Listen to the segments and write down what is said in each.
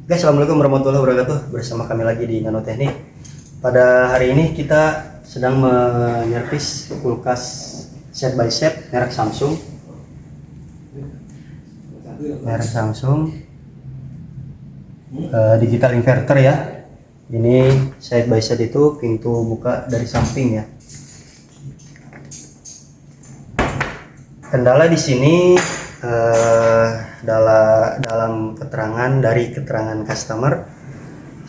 Guys, assalamualaikum warahmatullahi wabarakatuh. Bersama kami lagi di Nanoteknik. Pada hari ini kita sedang menyervis kulkas set by set merek Samsung. Digital inverter ya. Ini side by side itu pintu buka dari samping ya. Kendala di sini dalam keterangan customer,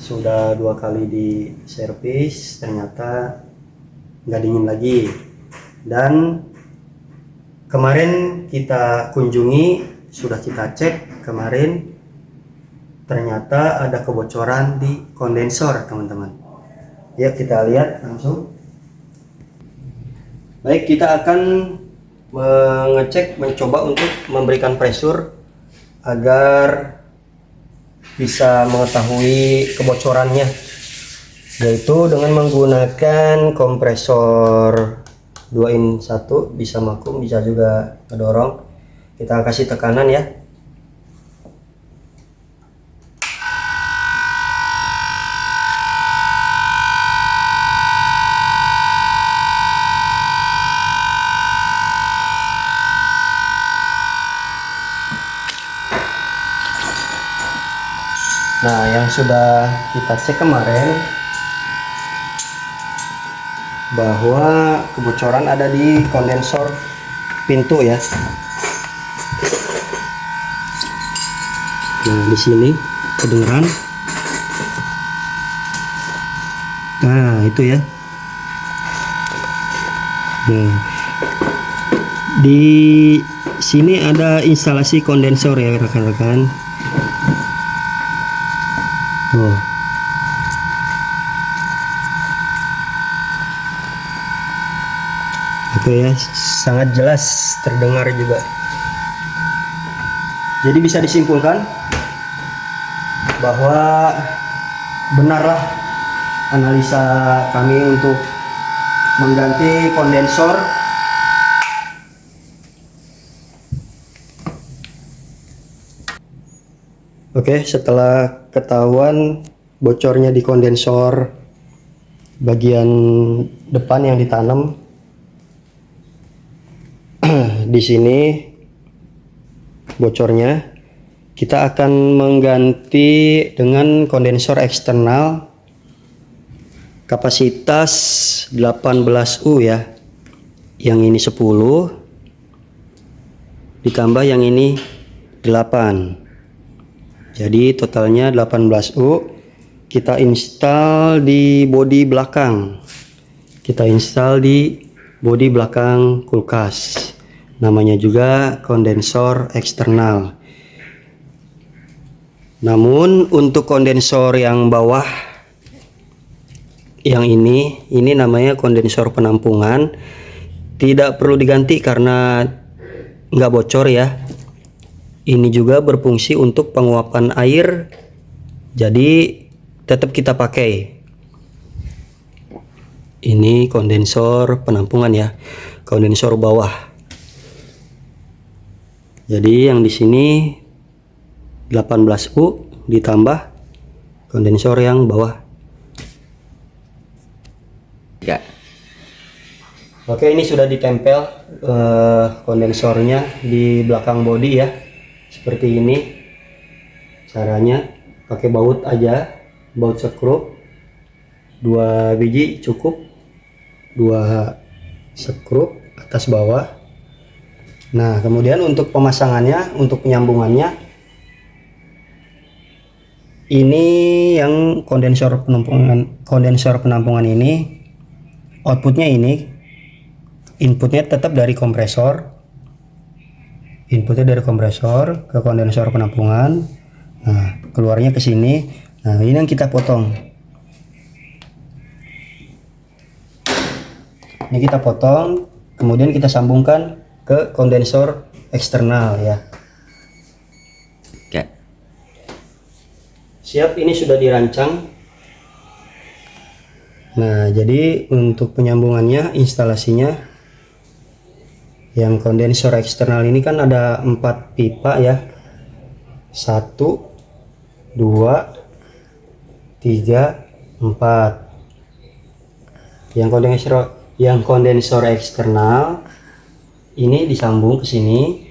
sudah 2 kali di servis ternyata nggak dingin lagi, dan kemarin kita kunjungi, sudah kita cek kemarin, ternyata ada kebocoran di kondensor teman-teman. Yuk kita lihat langsung. Baik, kita akan mencoba untuk memberikan pressure agar bisa mengetahui kebocorannya, yaitu dengan menggunakan kompresor 2 in 1, bisa vakum, bisa juga ngedorong. Kita kasih tekanan ya. Nah, yang sudah kita cek kemarin bahwa kebocoran ada di kondensor pintu ya. Nah, di sini kedengeran. Nah, itu ya. Nah, di sini ada instalasi kondensor ya rekan-rekan. Oh. Oke ya, sangat jelas terdengar juga. Jadi bisa disimpulkan bahwa benarlah analisa kami untuk mengganti kondensor. Oke, setelah ketahuan bocornya di kondensor bagian depan yang ditanam di sini bocornya, kita akan mengganti dengan kondensor eksternal kapasitas 18U ya. Yang ini 10 ditambah yang ini 8. Jadi totalnya 18U. Kita install di bodi belakang. Kulkas. Namanya juga kondensor eksternal. Namun untuk kondensor yang bawah, yang ini namanya kondensor penampungan, tidak perlu diganti karena nggak bocor ya. Ini juga berfungsi untuk penguapan air, jadi tetap kita pakai. Ini kondensor penampungan ya, kondensor bawah. Jadi yang di sini 18U ditambah kondensor yang bawah. Ya. Oke, ini sudah ditempel kondensornya di belakang bodi ya. Seperti ini caranya, pakai baut aja, baut skrup 2 biji cukup, 2 skrup atas bawah. Nah, kemudian untuk pemasangannya, untuk penyambungannya, ini yang kondensor penampungan ini, outputnya ini, inputnya tetap dari kompresor. Inputnya dari kompresor ke kondensor penampungan. Nah, keluarnya ke sini. Nah, ini yang kita potong. Ini kita potong, kemudian kita sambungkan ke kondensor eksternal ya. Oke. Siap, ini sudah dirancang. Nah, jadi untuk penyambungannya, instalasinya, yang kondensor eksternal ini kan ada 4 pipa ya, 1 2, 3, 4. Yang kondensor eksternal ini disambung ke sini.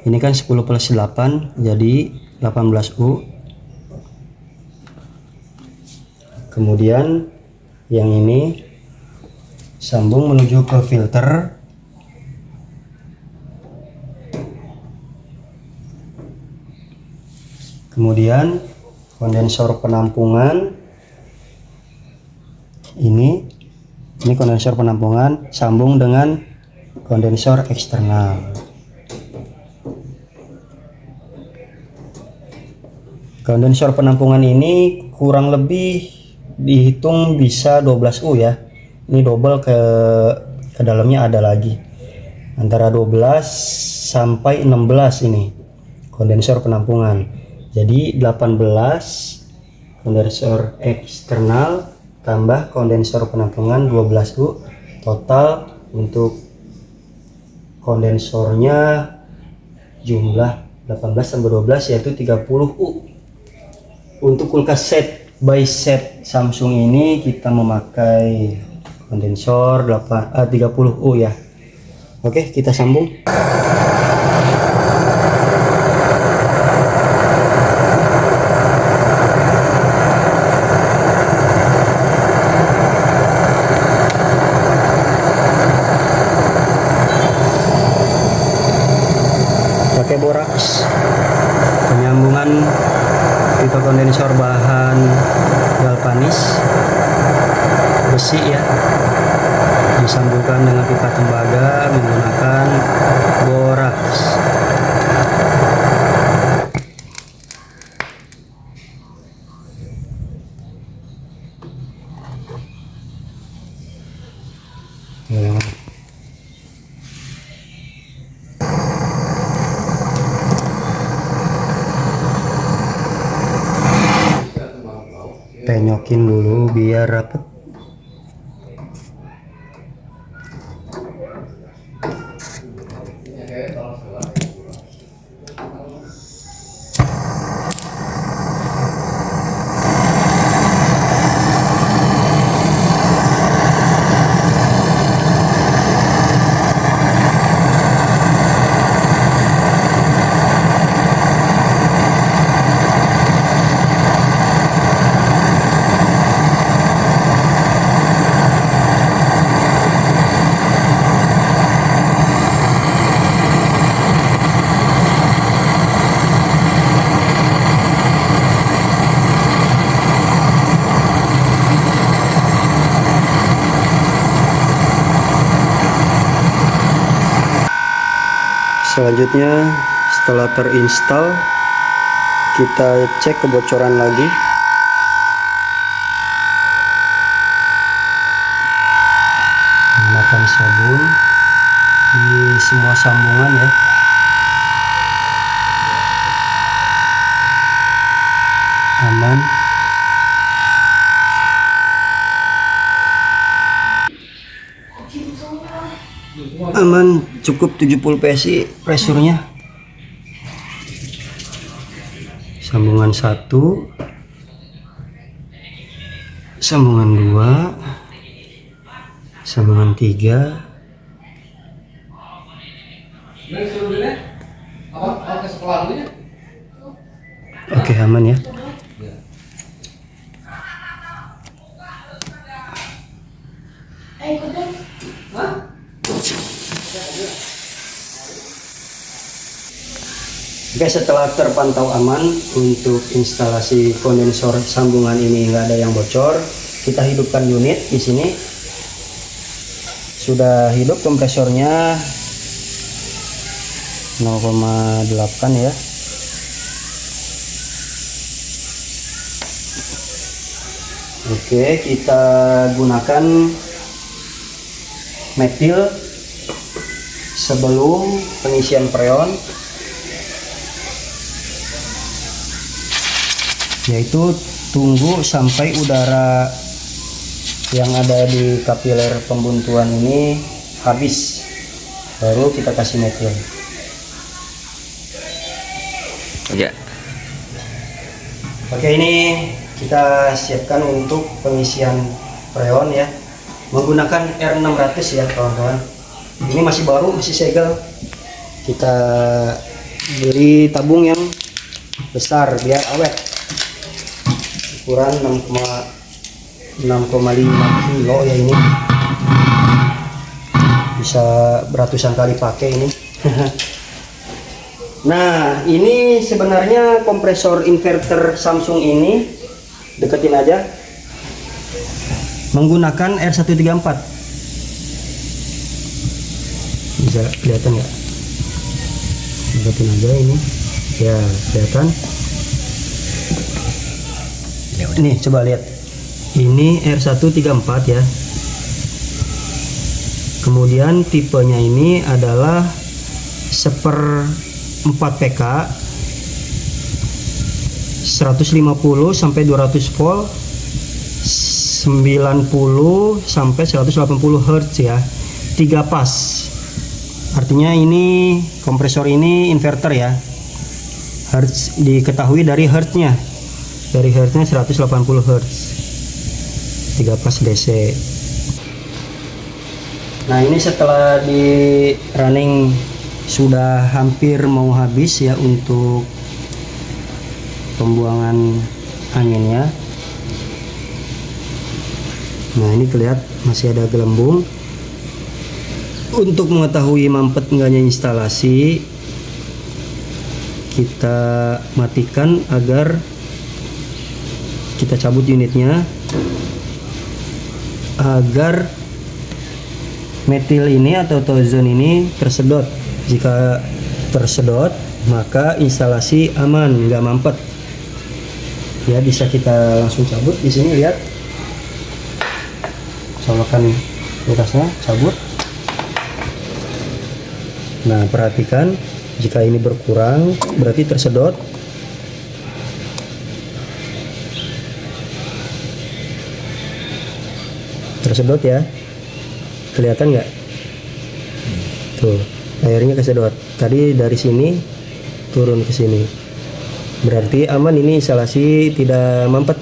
Ini kan 10 plus 8 jadi 18U. Kemudian yang ini sambung menuju ke filter. Kemudian kondensor penampungan ini kondensor penampungan sambung dengan kondensor eksternal. Kondensor penampungan ini kurang lebih dihitung bisa 12U ya. Ini double ke dalamnya ada lagi. Antara 12 sampai 16 ini kondensor penampungan. Jadi 18 kondensor eksternal tambah kondensor penampungan 12U. Total untuk kondensornya jumlah 18 tambah 12 yaitu 30U. Untuk kulkas set by set Samsung ini kita memakai kondensor 30U ya. Oke, kita sambung. Pakai boraks. Penyambungan pipa kondensor bahan galvanis besi ya, disambungkan dengan pipa tembaga menggunakan boraks. Penyokin dulu biar rapet. Selanjutnya setelah terinstall kita cek kebocoran lagi. Menggunakan sabun di semua sambungan ya. Aman. Aman, cukup 70 PSI pressure-nya. Sambungan 1, sambungan 2, sambungan 3. Oke, aman ya. Oke, setelah terpantau aman untuk instalasi kondensor sambungan ini nggak ada yang bocor, kita hidupkan unit di sini. Sudah hidup kompresornya 0,8 ya. Oke, kita gunakan metil sebelum pengisian freon, yaitu tunggu sampai udara yang ada di kapiler pembuntuan ini habis, baru kita kasih metil. Ya. Oke, ini kita siapkan untuk pengisian freon ya, menggunakan R600 ya kawan-kawan. Ini masih baru, masih segel. Kita beli tabung yang besar biar awet, ukuran 6,5 kilo ya. Ini bisa beratusan kali pakai ini. Nah, ini sebenarnya kompresor inverter Samsung ini, deketin aja, menggunakan R134. Bisa kelihatan nggak? Deketin aja ini ya, kelihatan. Nih coba lihat, ini R134 ya. Kemudian tipenya ini adalah 1/4 PK, 150 sampai 200 volt, 90 sampai 180 Hz ya, 3 pas. Artinya ini kompresor ini inverter ya. Hertz diketahui dari hertznya. Dari hertznya 180 Hz. 3 pas DC. Nah, ini setelah di running sudah hampir mau habis ya untuk pembuangan anginnya. Nah, ini kelihatan masih ada gelembung. Untuk mengetahui mampet enggaknya instalasi, kita matikan agar kita cabut unitnya, agar metil ini atau ozon ini tersedot. Jika tersedot, maka instalasi aman, nggak mampet ya. Bisa kita langsung cabut. Di sini lihat, colokan kulkasnya, cabut. Nah, perhatikan, jika ini berkurang berarti tersedot. Tersedot ya, kelihatan nggak? Tuh, airnya kesedot. Tadi dari sini turun ke sini, berarti aman, ini instalasi tidak mampet.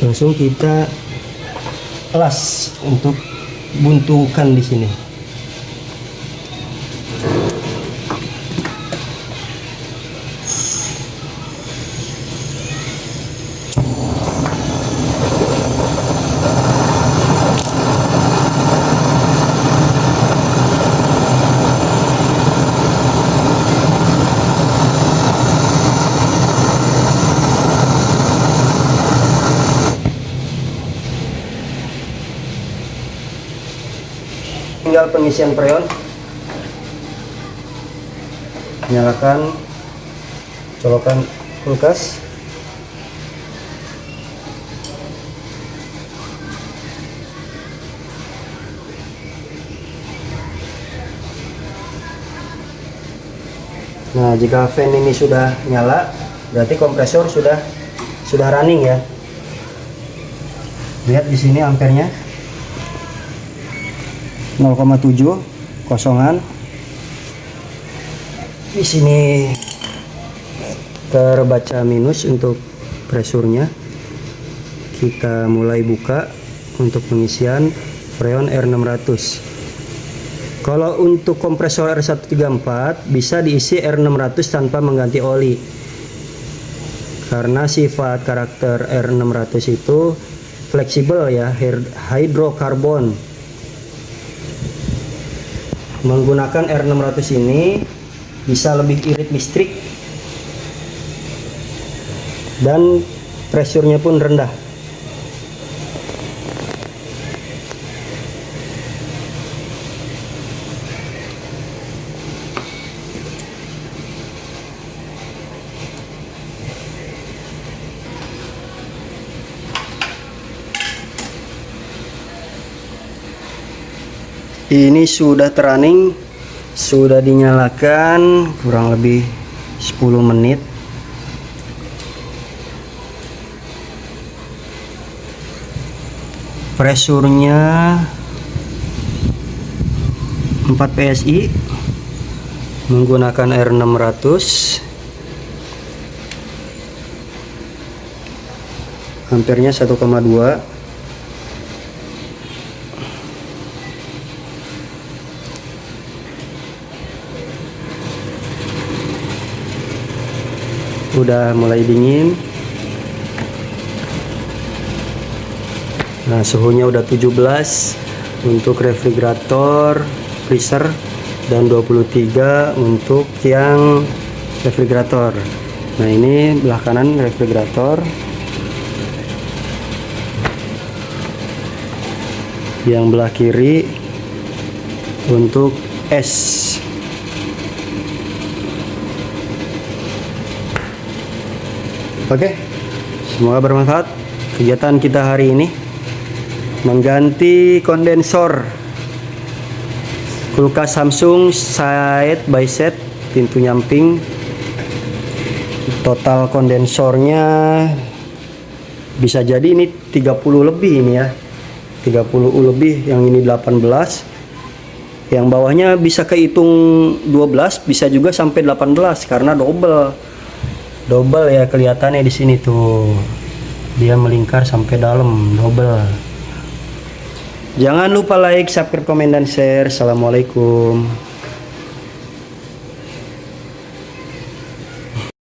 Langsung kita las untuk buntukan di sini. Tinggal pengisian freon. Nyalakan, colokan kulkas. Nah, jika fan ini sudah nyala, berarti kompresor sudah running ya. Lihat di sini ampernya 0,7 kosongan. Di sini terbaca minus untuk presurnya. Kita mulai buka untuk pengisian freon R600. Kalau untuk kompresor R134 bisa diisi R600 tanpa mengganti oli, karena sifat karakter R600 itu fleksibel ya, hidrokarbon. Menggunakan R600 ini bisa lebih irit listrik dan presurnya pun rendah. Ini sudah running, sudah dinyalakan kurang lebih 10 menit. Presurnya 4 PSI menggunakan R600. ampernya 1,2. Udah mulai dingin. Nah, suhunya udah 17 untuk refrigerator, freezer, dan 23 untuk yang refrigerator. Nah, ini belah kanan refrigerator, yang belah kiri untuk es. Oke, semoga bermanfaat kegiatan kita hari ini mengganti kondensor kulkas Samsung side by side pintu nyamping. Total kondensornya bisa jadi ini 30 lebih ini ya, 30 lebih. Yang ini 18, yang bawahnya bisa kehitung 12, bisa juga sampai 18 karena double ya kelihatannya di sini tuh, dia melingkar sampai dalam, double. Jangan lupa like, subscribe, komen, dan share. Assalamualaikum.